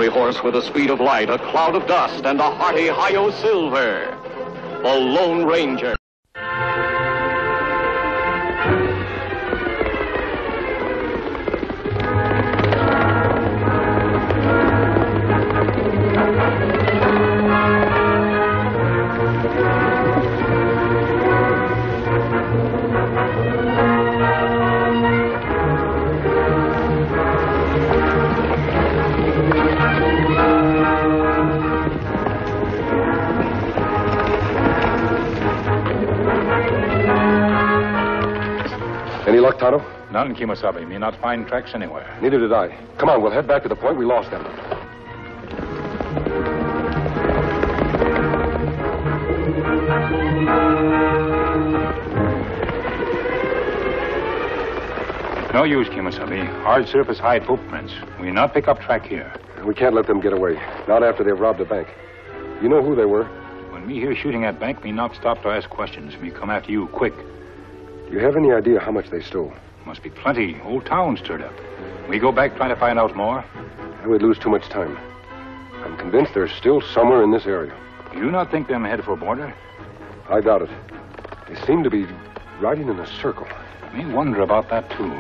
cavalry horse with the speed of light, a cloud of dust, and a hearty Hi-Yo Silver. The Lone Ranger. Any luck, Tonto? None, Kemosabe. Me not find tracks anywhere. Neither did I. Come on, we'll head back to the point we lost them. No use, Kemosabe. Hard surface hide footprints. We not pick up track here. We can't let them get away. Not after they've robbed a bank. You know who they were? When me hear shooting at bank, me not stop to ask questions. Me come after you quick. Do you have any idea how much they stole? Must be plenty. Whole town stirred up. We go back trying to find out more. We'd lose too much time. I'm convinced they're still somewhere in this area. You not think them headed for border? I doubt it. They seem to be riding in a circle. Me wonder about that, too.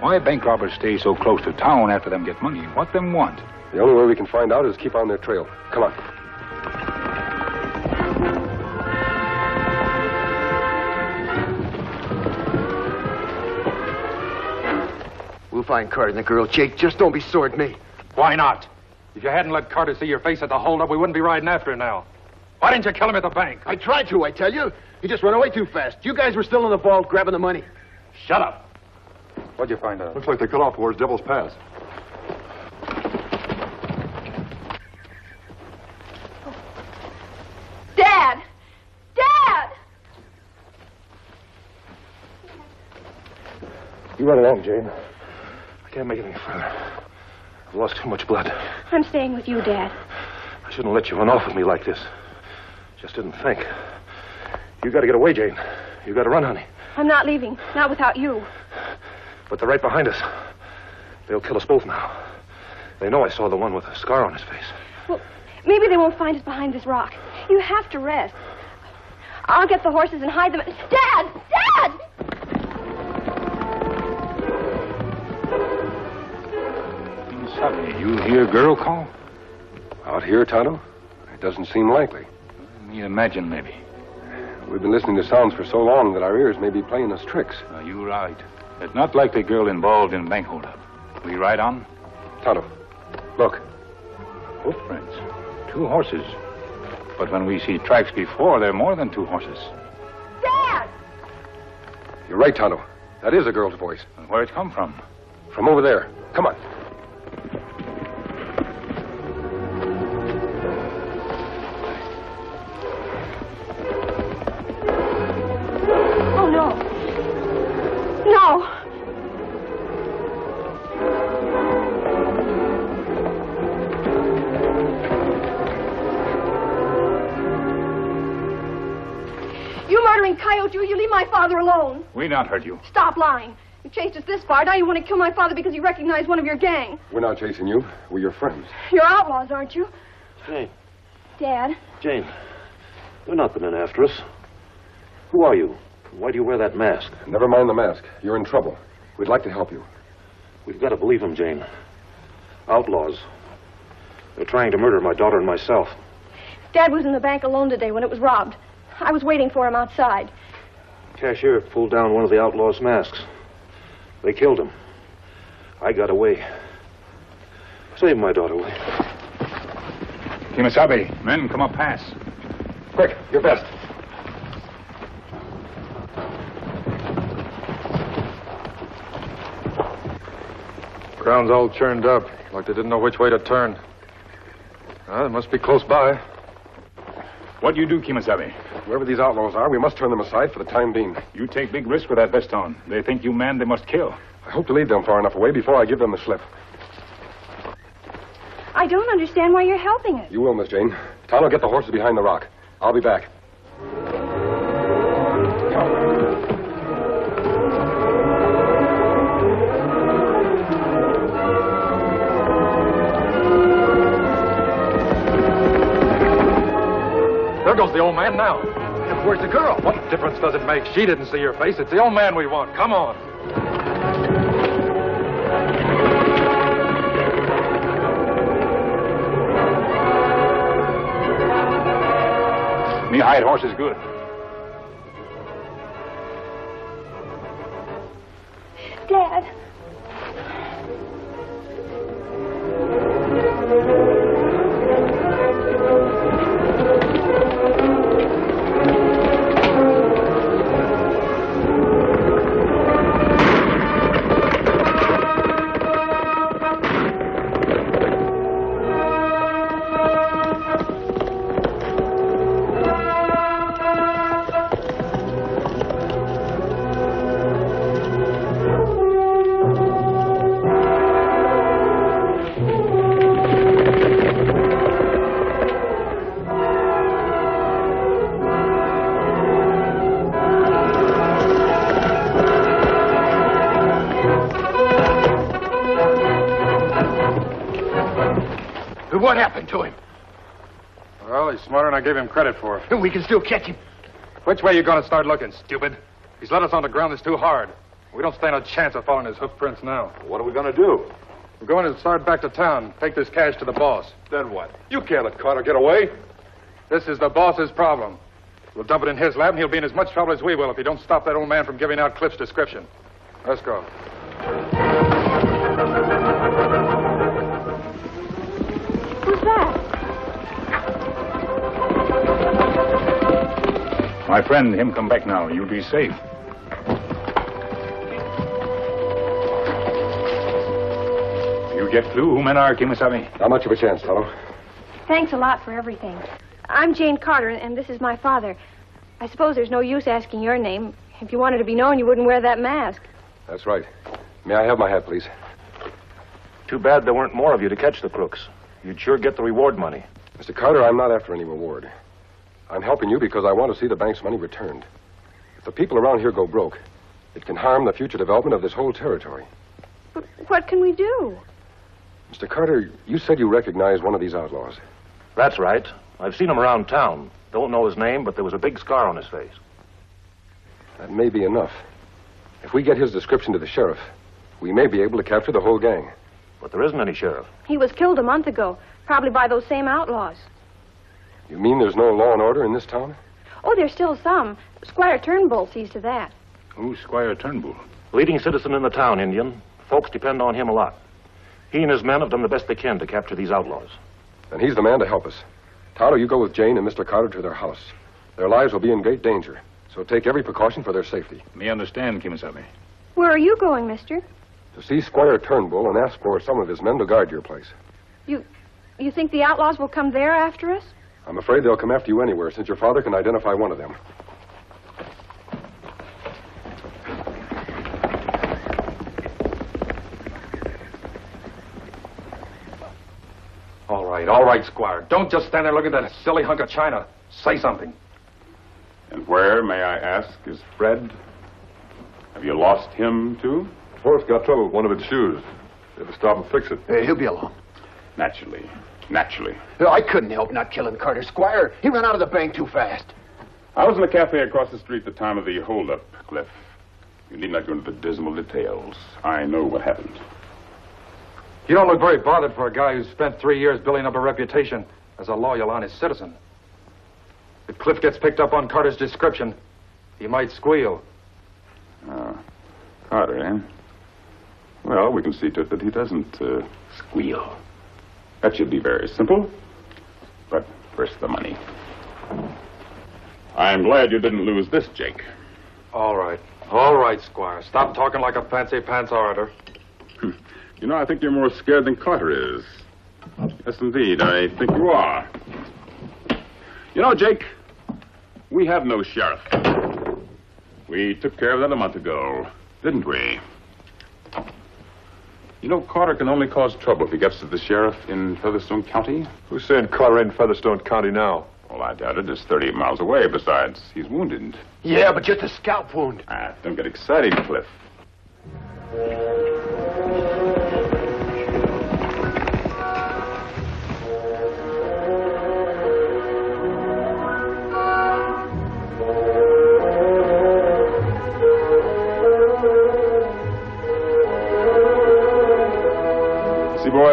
Why bank robbers stay so close to town after them get money? What them want? The only way we can find out is keep on their trail. Come on. We'll find Carter and the girl, Jake. Just don't be sore at me. Why not? If you hadn't let Carter see your face at the holdup, we wouldn't be riding after him now. Why didn't you kill him at the bank? I tried to, I tell you. He just ran away too fast. You guys were still in the vault grabbing the money. Shut up. What'd you find out? Looks like they cut off towards Devil's Pass. Dad! Dad! You run along, Jane. I can't make it any further. I've lost too much blood. I'm staying with you, Dad. I shouldn't let you run off with me like this. Just didn't think. You got to get away, Jane. You got to run, honey. I'm not leaving. Not without you. But they're right behind us. They'll kill us both now. They know I saw the one with a scar on his face. Well, maybe they won't find us behind this rock. You have to rest. I'll get the horses and hide them. Dad! Dad! Kemosabe, you hear girl call? Out here, Tonto? It doesn't seem likely. Me imagine, maybe. We've been listening to sounds for so long that our ears may be playing us tricks. You right. It's not likely girl involved in bank holdup. We ride on? Tonto, look. Footprints. 2 horses. But when we see tracks before, there are more than 2 horses. Dad! You're right, Tonto. That is a girl's voice. Where it come from? From over there. Come on. Oh, no. No. You murdering coyote, you leave my father alone. We not hurt you. Stop lying. You chased us this far. Now you want to kill my father because you recognize one of your gang. We're not chasing you. We're your friends. You're outlaws, aren't you? Jane. Dad. Jane. They're not the men after us. Who are you? Why do you wear that mask? Never mind the mask. You're in trouble. We'd like to help you. We've got to believe them, Jane. Outlaws. They're trying to murder my daughter and myself. Dad was in the bank alone today when it was robbed. I was waiting for him outside. Cashier pulled down one of the outlaws' masks. They killed him. I got away. Save my daughter, will you? Kemosabe, men, come up pass. Quick, your best. Ground's all churned up, like they didn't know which way to turn. They must be close by. What do you do, Kemosabe? Wherever these outlaws are, we must turn them aside for the time being. You take big risk with that vest on. They think you man they must kill. I hope to lead them far enough away before I give them the slip. I don't understand why you're helping us. You will, Miss Jane. Tonto, get the horses behind the rock. I'll be back. there goes the old man now. And where's the girl? What difference does it make? She didn't see your face. It's the old man we want. Come on. Me hide horse is good. Dad. What happened to him? Well, he's smarter than I gave him credit for. And we can still catch him. Which way you going to start looking, stupid? He's let us on the ground that's too hard. We don't stand a chance of following his hoof prints now. What are we going to do? We're going to start back to town, take this cash to the boss. Then what? You can't let Carter get away. This is the boss's problem. We'll dump it in his lab, and he'll be in as much trouble as we will if he don't stop that old man from giving out Cliff's description. Let's go. Who's that? My friend, him come back now. You'll be safe. You get clue who men are, Kimasabi? Not much of a chance, fellow. Thanks a lot for everything. I'm Jane Carter, and this is my father. I suppose there's no use asking your name. If you wanted to be known, you wouldn't wear that mask. That's right. May I have my hat, please? Too bad there weren't more of you to catch the crooks. You'd sure get the reward money. Mr. Carter, I'm not after any reward. I'm helping you because I want to see the bank's money returned. If the people around here go broke, it can harm the future development of this whole territory. But what can we do? Mr. Carter, you said you recognized one of these outlaws. That's right. I've seen him around town. Don't know his name, but there was a big scar on his face. That may be enough. If we get his description to the sheriff, we may be able to capture the whole gang. But there isn't any sheriff. He was killed a month ago, probably by those same outlaws. You mean there's no law and order in this town? Oh, there's still some. Squire Turnbull sees to that. Who's Squire Turnbull? Leading citizen in the town, Indian. Folks depend on him a lot. He and his men have done the best they can to capture these outlaws. Then he's the man to help us. Tonto, you go with Jane and Mr. Carter to their house. Their lives will be in great danger, so take every precaution for their safety. Me understand, Kimasabi. Where are you going, mister? To see Squire Turnbull and ask for some of his men to guard your place. You think the outlaws will come there after us? I'm afraid they'll come after you anywhere, since your father can identify one of them. All right, Squire. Don't just stand there looking at that silly hunk of china. Say something. And where, may I ask, is Fred? Have you lost him, too? The horse got trouble with one of its shoes. You had to stop and fix it. He'll be along. Naturally. I couldn't help not killing Carter. Squire, he ran out of the bank too fast. I was in a cafe across the street at the time of the holdup, Cliff. You need not go into the dismal details. I know what happened. You don't look very bothered for a guy who's spent 3 years building up a reputation as a loyal, honest citizen. If Cliff gets picked up on Carter's description, he might squeal. Carter, eh? Well, we can see to it that he doesn't squeal. That should be very simple. But first, the money. I'm glad you didn't lose this, Jake. All right, Squire. Stop talking like a fancy pants orator. You know, I think you're more scared than Carter is. Yes, indeed, I think you are. You know, Jake, we have no sheriff. We took care of that a month ago, didn't we? You know, Carter can only cause trouble if he gets to the sheriff in Featherstone County. Who's saying Carter ain't in Featherstone County now? Well, I doubt it. It's 38 miles away. Besides, he's wounded. Yeah, but just a scalp wound. Don't get excited, Cliff.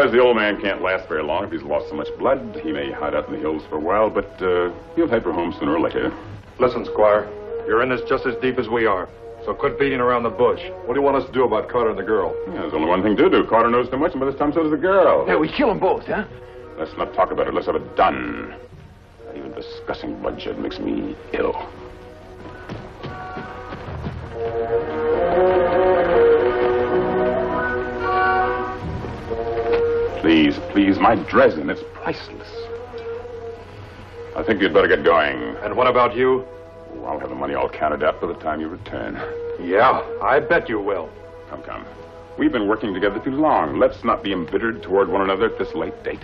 Squires, the old man can't last very long if he's lost so much blood. He may hide out in the hills for a while, but he'll head for home sooner or later. Listen, Squire, you're in this just as deep as we are. So quit beating around the bush. What do you want us to do about Carter and the girl? Yeah, there's only one thing to do. Carter knows too much, and by this time so does the girl. Yeah, we kill them both, huh? Let's not talk about it. Let's have it done. Even discussing bloodshed makes me ill. Please, please, my Dresden, it's priceless. I think you'd better get going. And what about you? Oh, I'll have the money all counted out by the time you return. Yeah, I bet you will. Come, come. We've been working together too long. Let's not be embittered toward one another at this late date.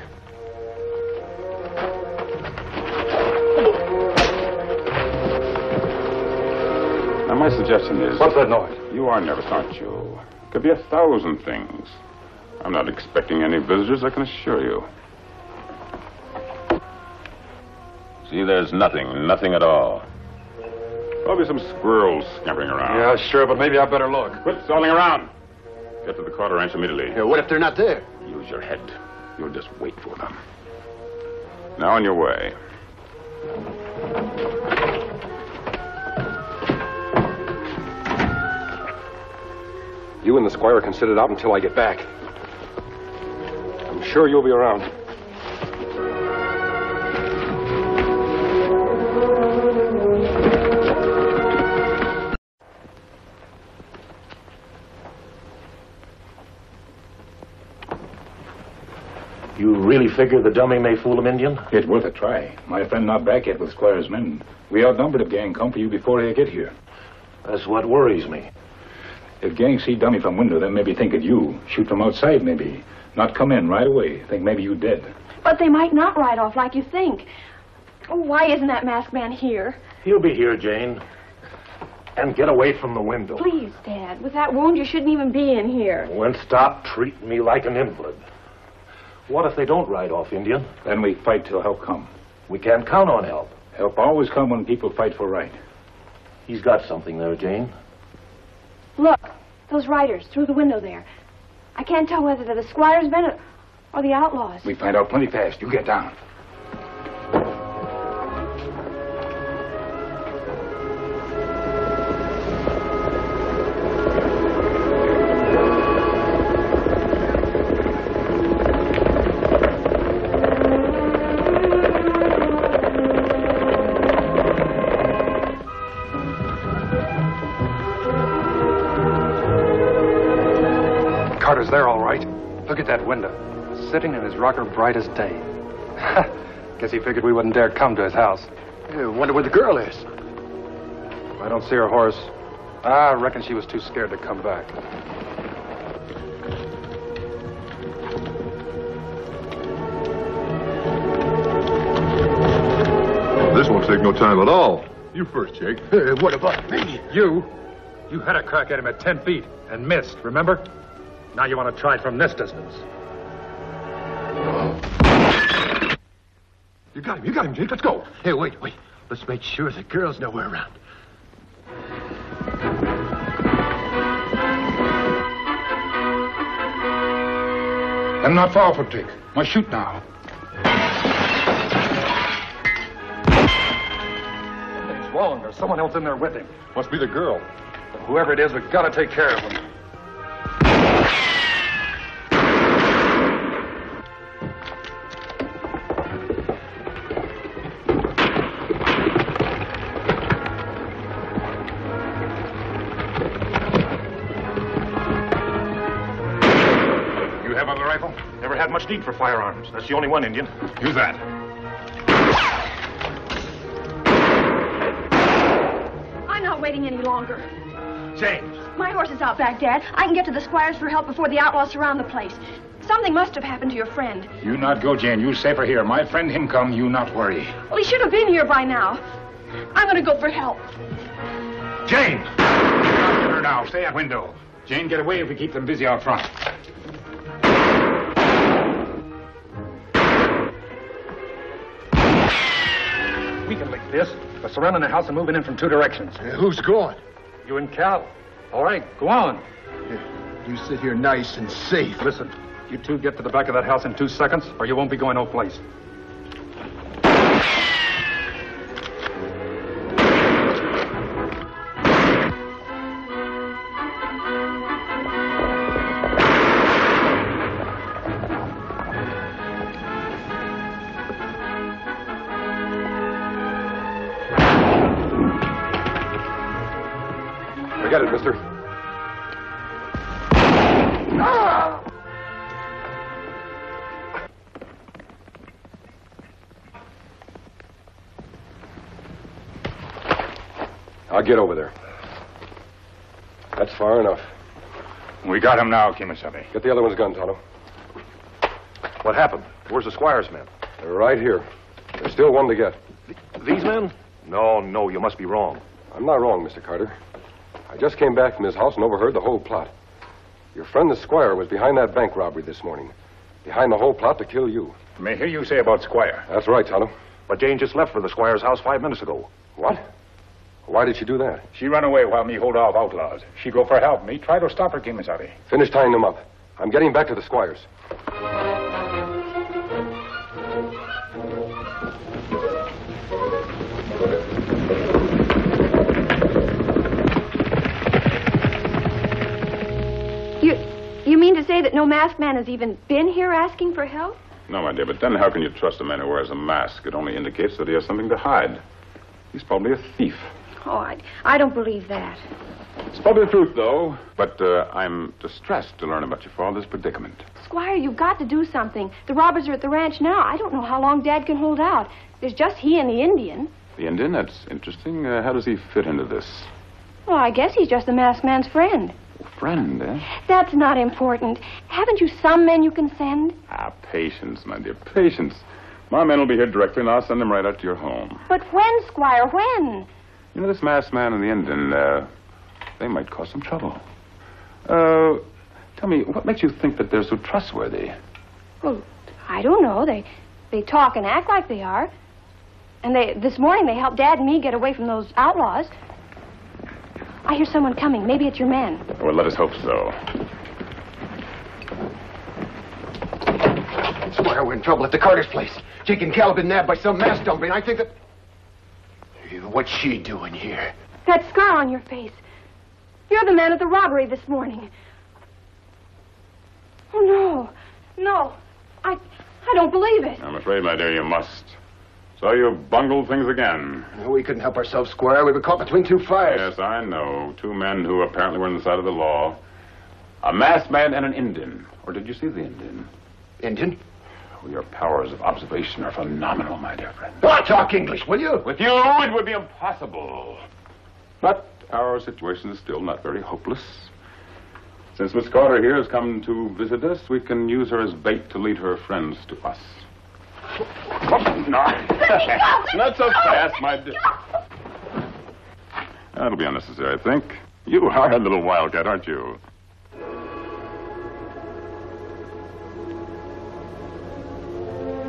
Now, my suggestion is... What's that noise? You are nervous, aren't you? Could be 1,000 things. I'm not expecting any visitors, I can assure you. See, there's nothing at all. Probably some squirrels scampering around. Yeah, sure, but maybe I better look. Quit stalling around. Get to the Carter Ranch immediately. Yeah, what if they're not there? Use your head. You'll just wait for them. Now on your way. You and the Squire can sit it out until I get back. I'm sure you'll be around. You really figure the dummy may fool him, Indian? It's worth a try. My friend not back yet with Squire's men. We outnumbered if gang come for you before they get here. That's what worries me. If gang see dummy from window, then maybe think it you. Shoot from outside, maybe. Not come in right away. Think maybe you dead. But they might not ride off like you think. Oh, why isn't that masked man here? He'll be here, Jane. And get away from the window. Please, Dad. With that wound, you shouldn't even be in here. And stop treating me like an invalid. What if they don't ride off, Indian? Then we fight till help come. We can't count on help. Help always come when people fight for right. He's got something there, Jane. Look, those riders through the window there. I can't tell whether they're the Squire's men or the outlaws. We find out plenty fast. You get down. Carter's there, all right. Look at that window. Sitting in his rocker bright as day. Guess he figured we wouldn't dare come to his house. Yeah, wonder where the girl is. I don't see her horse. I reckon she was too scared to come back. This won't take no time at all. You first, Jake. What about me? You had a crack at him at 10 feet and missed, remember? Now you want to try it from this distance. You got him, Jake. Let's go. Hey, wait. Let's make sure the girl's nowhere around. I'm not far from Jake. Must shoot now. Something's wrong. There's someone else in there with him. Must be the girl. And whoever it is, we've got to take care of him. Never had much need for firearms. That's the only one, Indian. Use that. I'm not waiting any longer. James. My horse is out back, Dad. I can get to the Squires for help before the outlaws surround the place. Something must have happened to your friend. You not go, Jane. You safer here. My friend him come. You not worry. Well, he should have been here by now. I'm going to go for help. Jane! Not get her now. Stay at window. Jane, get away if we keep them busy out front. We can lick this. We're surrounding the house and moving in from two directions. Who's going? You and Cal. All right, go on. You sit here nice and safe. Listen, You two get to the back of that house in 2 seconds, or you won't be going no place. Forget it, mister. I'll get over there. That's far enough. We got him now, Kimasabi. Get the other one's gun, Tonto. What happened? Where's the squire's men? They're right here. There's still one to get. These men? No, you must be wrong. I'm not wrong, Mr. Carter. I just came back from his house and overheard the whole plot. Your friend the squire was behind that bank robbery this morning. Behind the whole plot to kill you. May I hear you say about Squire? That's right, Tonto. But Jane just left for the squire's house 5 minutes ago. What? Why did she do that? She run away while me hold off outlaws. She go for help. Me try to stop her, Kimasabi. Finish tying them up. I'm getting back to the squire's. You mean to say that no masked man has even been here asking for help? No, my dear, but then how can you trust a man who wears a mask? It only indicates that he has something to hide. He's probably a thief. Oh, I don't believe that. It's probably the truth, though. But I'm distressed to learn about your father's predicament. Squire, you've got to do something. The robbers are at the ranch now. I don't know how long Dad can hold out. There's just he and the Indian. The Indian? That's interesting. How does he fit into this? Well, I guess he's just the masked man's friend. Friend, eh? That's not important. Haven't you some men you can send? Patience, my dear, patience. My men will be here directly, and I'll send them right out to your home. But when, Squire, when? You know, this masked man and the Indian, they might cause some trouble. Tell me, what makes you think that they're so trustworthy? Well, I don't know. They talk and act like they are. And this morning they helped Dad and me get away from those outlaws. I hear someone coming. Maybe it's your men. Well, let us hope so. Squire, we're in trouble at the Carter's place. Jake and Cal have been nabbed by some masked dumpling. I think that... What's she doing here? That scar on your face. You're the man at the robbery this morning. Oh, no. I don't believe it. I'm afraid, my dear, you must. So you've bungled things again. We couldn't help ourselves, Squire. We were caught between two fires. Yes, I know. 2 men who apparently were on the side of the law. A masked man and an Indian. Or did you see the Indian? Indian? Well, your powers of observation are phenomenal, my dear friend. Oh, talk English, will you? With you, it would be impossible. But our situation is still not very hopeless. Since Miss Carter here has come to visit us, we can use her as bait to lead her friends to us. Oh, no. Not so fast, my dear. That'll be unnecessary, I think. You are a little wildcat, aren't you?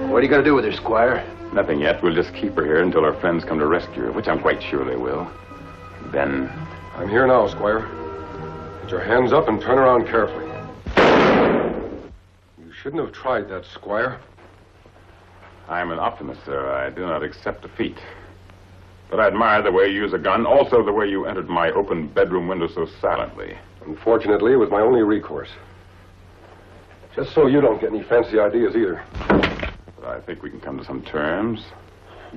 What are you going to do with her, Squire? Nothing yet. We'll just keep her here until our friends come to rescue her, which I'm quite sure they will. Then... I'm here now, Squire. Put your hands up and turn around carefully. You shouldn't have tried that, Squire. I'm an optimist, sir. I do not accept defeat. But I admire the way you use a gun, also the way you entered my open bedroom window so silently. Unfortunately, it was my only recourse. Just so you don't get any fancy ideas either. But I think we can come to some terms.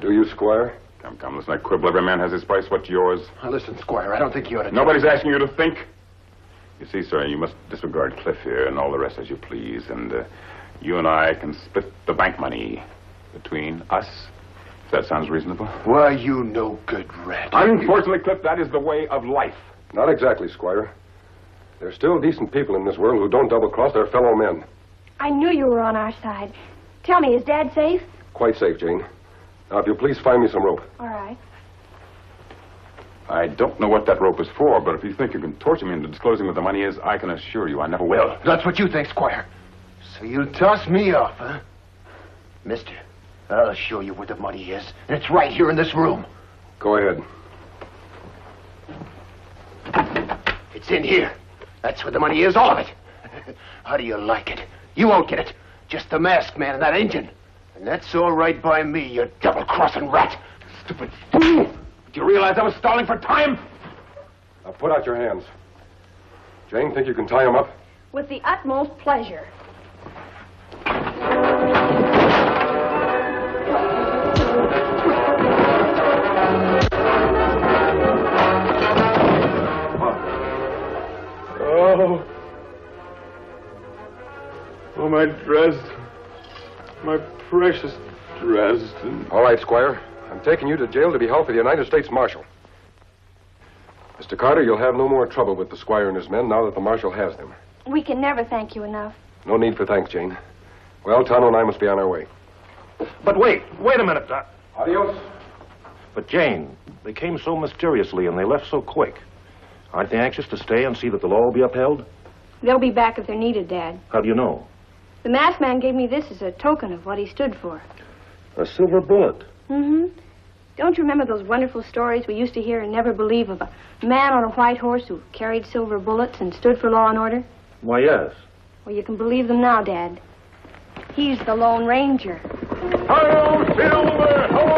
Do you, Squire? Come, let's not quibble. Every man has his price. What's yours? Now, listen, Squire, I don't think you ought to... Nobody's asking you to think. You see, sir, you must disregard Cliff here and all the rest as you please, and you and I can split the bank money between us. If that sounds reasonable. Why, you no good rat. Unfortunately, Cliff, that is the way of life. Not exactly, Squire. There's still decent people in this world who don't double-cross their fellow men. I knew you were on our side. Tell me, is Dad safe? Quite safe, Jane. Now, if you'll please find me some rope. All right. I don't know what that rope is for, but if you think you can torture me into disclosing what the money is, I can assure you I never will. That's what you think, Squire. So you'll toss me off, huh? Mister, I'll show you where the money is. And it's right here in this room. Go ahead. It's in here. That's where the money is, all of it. How do you like it? You won't get it. Just the masked man and that engine. And that's all right by me, you double-crossing rat. Stupid fool. Do you realize I was stalling for time? Now put out your hands. Jane, think you can tie him up? With the utmost pleasure. Oh, my dress. My precious dress. All right, Squire. I'm taking you to jail to be held for the United States Marshal. Mr. Carter, you'll have no more trouble with the Squire and his men now that the Marshal has them. We can never thank you enough. No need for thanks, Jane. Well, Tonto and I must be on our way. But wait a minute. Adios. But Jane, they came so mysteriously and they left so quick. Aren't they anxious to stay and see that the law will be upheld? They'll be back if they're needed, Dad. How do you know? The masked man gave me this as a token of what he stood for. A silver bullet. Mm-hmm. Don't you remember those wonderful stories we used to hear and never believe of a man on a white horse who carried silver bullets and stood for law and order? Why, yes. Well, you can believe them now, Dad. He's the Lone Ranger. Hi-yo, Silver!